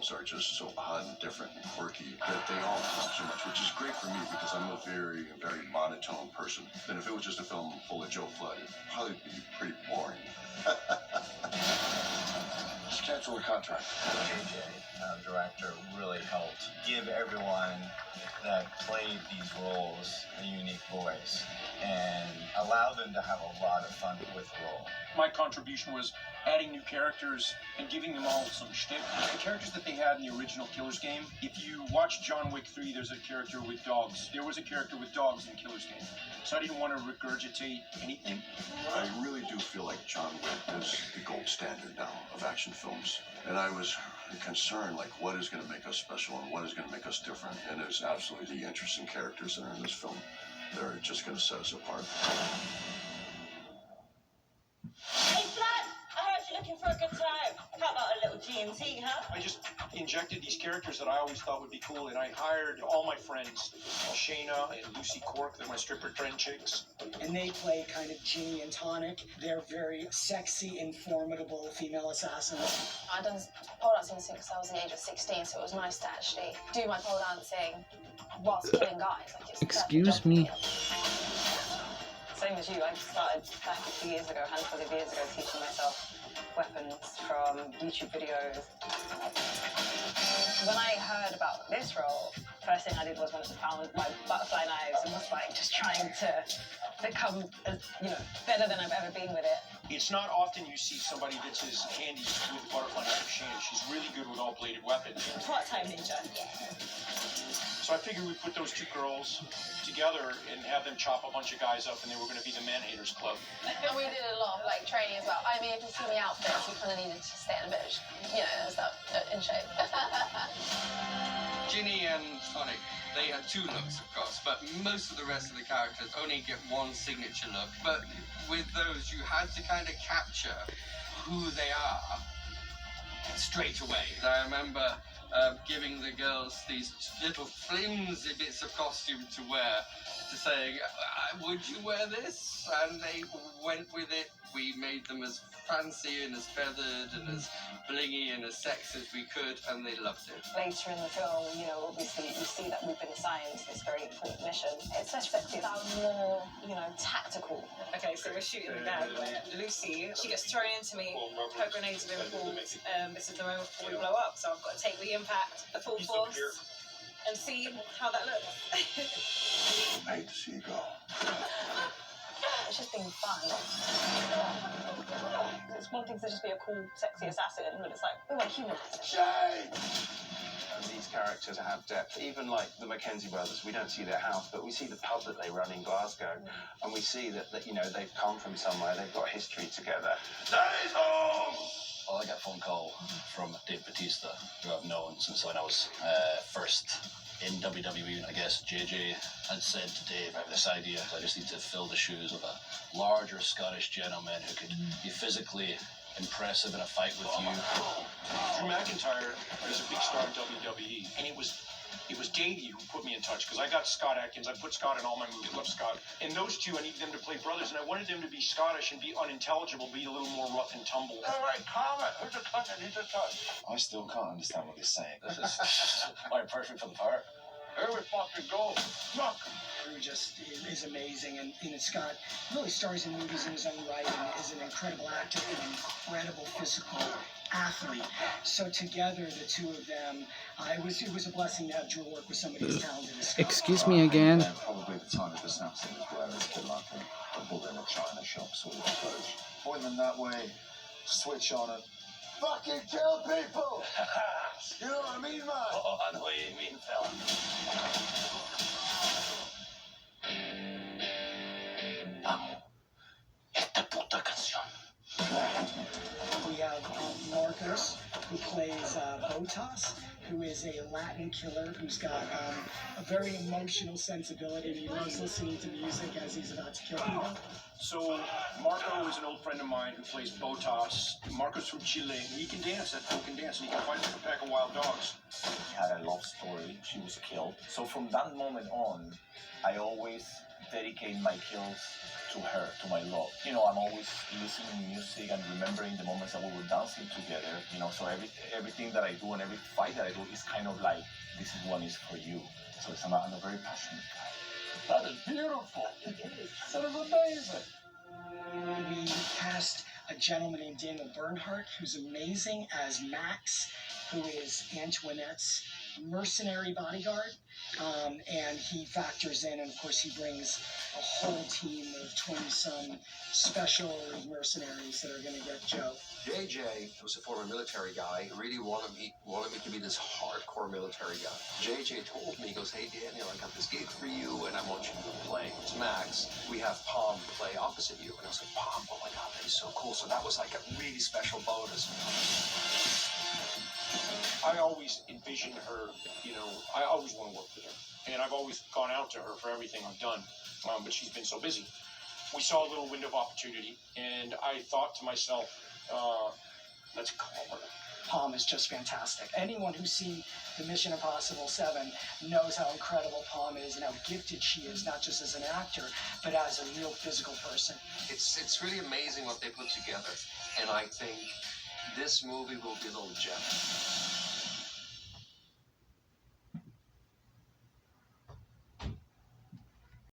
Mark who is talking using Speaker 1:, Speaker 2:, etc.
Speaker 1: films are just so odd and different and quirky that they all pop so much, which is great for me because I'm a very, very monotone person. And if it was just a film full of Joe Flood, it'd probably be pretty boring. Just cancel the contract.
Speaker 2: JJ, director, really helped give everyone that played these roles a unique voice and allow them to have a lot of fun with the role.
Speaker 3: My contribution was adding new characters and giving them all some shtick. The characters that they had in the original Killer's Game, if you watch John Wick 3, there's a character with dogs. There was a character with dogs in Killer's Game. So I didn't want to regurgitate anything.
Speaker 1: I really do feel like John Wick is the gold standard now of action films. And I was concerned, like, what is going to make us special and what is going to make us different? And there's absolutely the interesting characters that are in this film. They're just going to set us apart.
Speaker 4: Hey, Flat! I heard you're looking for a good time. How about a little G&T, huh?
Speaker 3: I just injected these characters that I always thought would be cool, and I hired all my friends, Shayna and Lucy Cork, they're my stripper friend chicks.
Speaker 5: And they play kind of Ginny and Tonic. They're very sexy and formidable female assassins.
Speaker 6: I'd done pole dancing since I was the age of 16, so it was nice to actually do my pole dancing whilst killing guys. Like,
Speaker 7: Excuse me.
Speaker 6: Same as you, I started back a few years ago, a handful of years ago, teaching myself weapons from YouTube videos. When I heard about this role, first thing I did was went and found my butterfly knives and was like just trying to become, better than I've ever been with it.
Speaker 3: It's not often you see somebody that's as handy with butterfly knife as Shayna. She's really good with all bladed weapons.
Speaker 4: Part-time ninja.
Speaker 3: So I figured we'd put those two girls together and have them chop a bunch of guys up, and they were going to be the Man-Haters Club.
Speaker 6: And we did a lot of training as well. I mean, if you see the outfits, we kind of needed to stay in a bit, and stuff, in shape.
Speaker 8: Ginny and Tonic, they had two looks, of course, but most of the rest of the characters only get one signature look. But with those, you had to kind of capture who they are straight away. I remember giving the girls these little flimsy bits of costume to wear, to saying, would you wear this? And they went with it. We made them as fancy and as feathered and as blingy and as sexy as we could, and they loved it.
Speaker 6: Later in the film, obviously you see that we've been assigned this very important mission. It's less sexy, it's more, tactical.
Speaker 4: Okay, so we're shooting the gag where Lucy, she gets thrown into me, her grenades have been pulled, this is the moment before we blow up, so I've got to take the impact, the full force, and see how that looks.
Speaker 1: I hate to see you go.
Speaker 6: It's just being fun. It's one thing to just be a cool, sexy assassin, but it's like, we want to humanize it.
Speaker 2: And these characters have depth. Even like the Mackenzie brothers, we don't see their house, but we see the pub that they run in Glasgow, and we see that they've come from somewhere, they've got history together. Daddy's home!
Speaker 9: Well, I got a phone call from Dave Bautista, who I've known since when I was first in WWE. I guess JJ had said to Dave, I have this idea, I just need to fill the shoes of a larger Scottish gentleman who could be physically impressive in a fight with you.
Speaker 3: Drew McIntyre is a big star in WWE, and it was Davey who put me in touch, because I got Scott Atkins. I put Scott in all my movies. I love Scott. And those two, I needed them to play brothers, and I wanted them to be Scottish and be unintelligible, be a little more rough and tumble.
Speaker 1: All right, calm it. Who's a cunt and he's a touch?
Speaker 9: I still can't understand what he's saying. This is quite perfect for the part.
Speaker 1: Here we fucking go. Look.
Speaker 5: Drew just is amazing, and Scott really stars in movies in his own right and is an incredible actor and an incredible physical athlete. So together, the two of them, it was a blessing to have Drew work with somebody as talented as Scott.
Speaker 7: Excuse me again.
Speaker 2: Probably the time of the snap scene is where it's been like a bull in a china shop sort of approach. Point them that way, switch on it.
Speaker 1: Fucking kill people! You know what I mean, man?
Speaker 9: Oh, I know what you mean, fella. Amo esta puta canción.
Speaker 5: We have Marcos, who plays Botas, who is a Latin killer who's got a very emotional sensibility, and he loves listening to music as he's about to kill people.
Speaker 3: So Marco is an old friend of mine who plays Botas. Marco's from Chile, and he can dance, that fool can dance, and he can fight like a pack of wild dogs.
Speaker 2: She had a love story. She was killed. So from that moment on, I always dedicate my kills to her, to my love. I'm always listening to music and remembering the moments that we were dancing together. So
Speaker 10: everything that I do and every fight that I do is kind of like, this is one is for you. So I'm a very passionate guy. That is beautiful. That is amazing.
Speaker 5: We cast a gentleman named Daniel Bernhardt, who's amazing, as Max, who is Antoinette's mercenary bodyguard. And he factors in, and of course, he brings a whole team of 20-some special mercenaries that are going to get Joe.
Speaker 11: JJ was a former military guy, really wanted me to be this hardcore military guy. JJ told me, he goes, hey Daniel, I got this gig for you and I want you to play Max. We have Palm play opposite you. And I was like, Palm, oh my God, that is so cool. So that was like a really special bonus.
Speaker 3: I always envisioned her, I always want to work with her. And I've always gone out to her for everything I've done, but she's been so busy. We saw a little window of opportunity, and I thought to myself, let's call her.
Speaker 5: Palm is just fantastic. Anyone who's seen the Mission Impossible 7 knows how incredible Palm is and how gifted she is, not just as an actor, but as a real physical person.
Speaker 11: It's really amazing what they put together. And I think this movie will be a little gem.